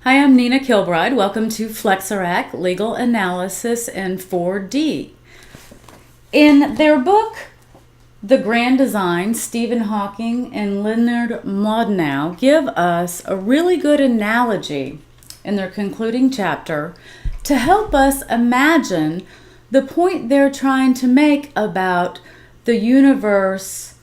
Hi, I'm Nina Kilbride. Welcome to Flexirac Legal Analysis in 4D. In their book, The Grand Design, Stephen Hawking and Leonard Mlodinow give us a really good analogy in their concluding chapter to help us imagine the point they're trying to make about the universe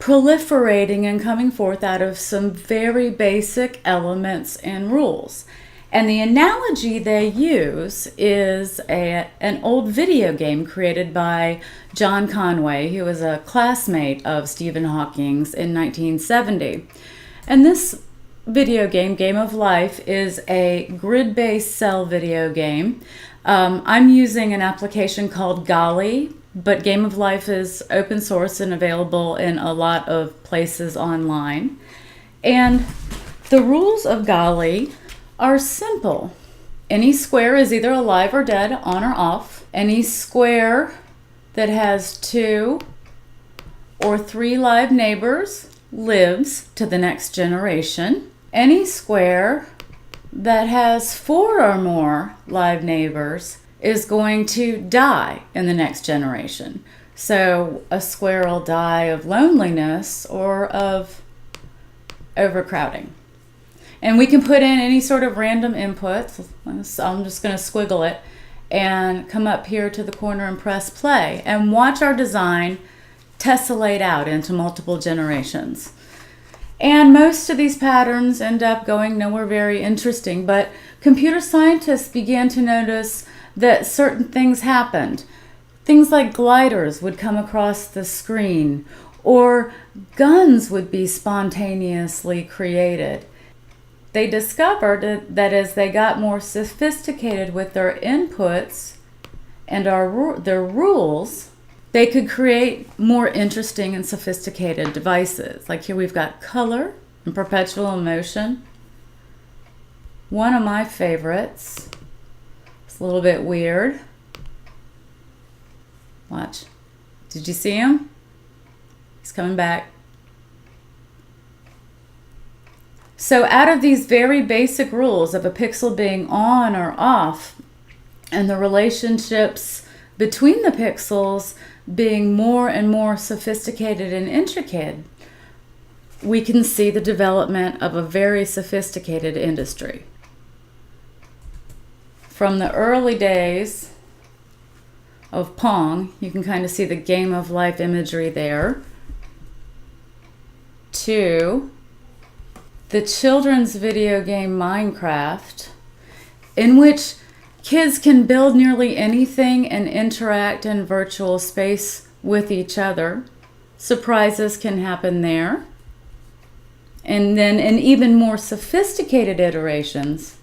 proliferating and coming forth out of some very basic elements and rules. And the analogy they use is an old video game created by John Conway, who was a classmate of Stephen Hawking's in 1970. And this video game, Game of Life, is a grid-based cell video game. I'm using an application called Golly, but Game of Life is open source and available in a lot of places online. And the rules of Golly are simple. Any square is either alive or dead, on or off. Any square that has 2 or 3 live neighbors lives to the next generation. Any square that has 4 or more live neighbors is going to die in the next generation. So a square will die of loneliness or of overcrowding. And we can put in any sort of random inputs. So I'm just going to squiggle it and come up here to the corner and press play and watch our design tessellate out into multiple generations. And most of these patterns end up going nowhere very interesting, but computer scientists began to notice that certain things happened. Things like gliders would come across the screen, or guns would be spontaneously created. They discovered that as they got more sophisticated with their inputs and their rules, they could create more interesting and sophisticated devices. Like here we've got color and perpetual motion. One of my favorites. It's a little bit weird. Watch. Did you see him? He's coming back. So out of these very basic rules of a pixel being on or off and the relationships between the pixels being more and more sophisticated and intricate, we can see the development of a very sophisticated industry. From the early days of Pong, you can kind of see the Game of Life imagery there, to the children's video game Minecraft, in which kids can build nearly anything and interact in virtual space with each other. Surprises can happen there. And then in even more sophisticated iterations,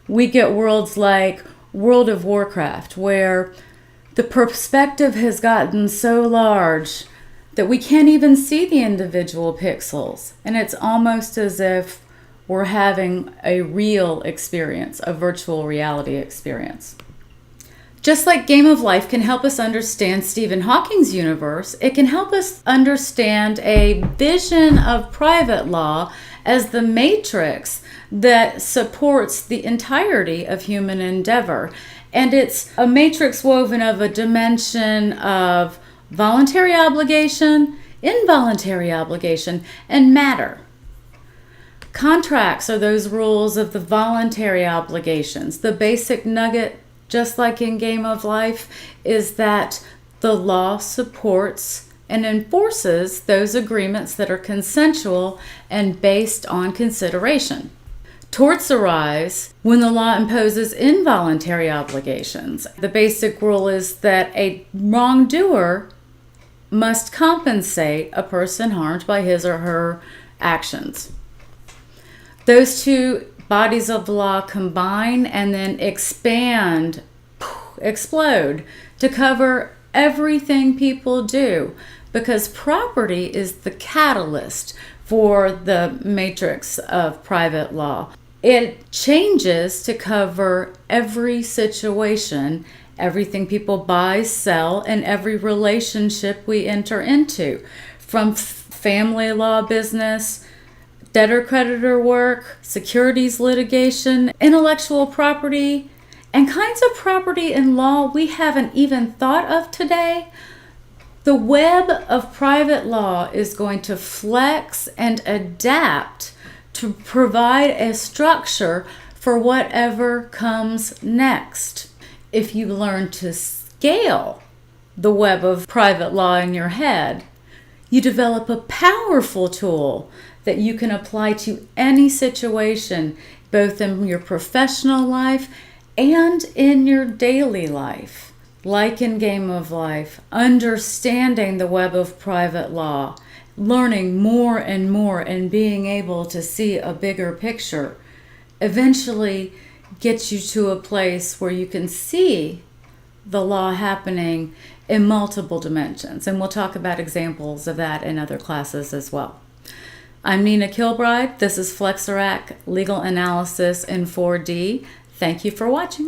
we get worlds like World of Warcraft, where the perspective has gotten so large that we can't even see the individual pixels. And it's almost as if we're having a real experience, a virtual reality experience. Just like Game of Life can help us understand Stephen Hawking's universe, it can help us understand a vision of private law as the matrix that supports the entirety of human endeavor. And it's a matrix woven of a dimension of voluntary obligation, involuntary obligation, and matter. Contracts are those rules of the voluntary obligations. The basic nugget, just like in Game of Life, is that the law supports and enforces those agreements that are consensual and based on consideration. Torts arise when the law imposes involuntary obligations. The basic rule is that a wrongdoer must compensate a person harmed by his or her actions. Those two bodies of law combine and then expand, explode, to cover everything people do, because property is the catalyst for the matrix of private law. It changes to cover every situation, everything people buy, sell, and every relationship we enter into, from family law business debtor-creditor work, securities litigation, intellectual property, and kinds of property in law we haven't even thought of today. The web of private law is going to flex and adapt to provide a structure for whatever comes next. If you learn to scale the web of private law in your head, you develop a powerful tool that you can apply to any situation, both in your professional life and in your daily life. Like in Game of Life, understanding the web of private law, learning more and more and being able to see a bigger picture eventually gets you to a place where you can see the law happening in multiple dimensions. And we'll talk about examples of that in other classes as well. I'm Nina Kilbride. This is Flexerac Legal Analysis in 4D. Thank you for watching.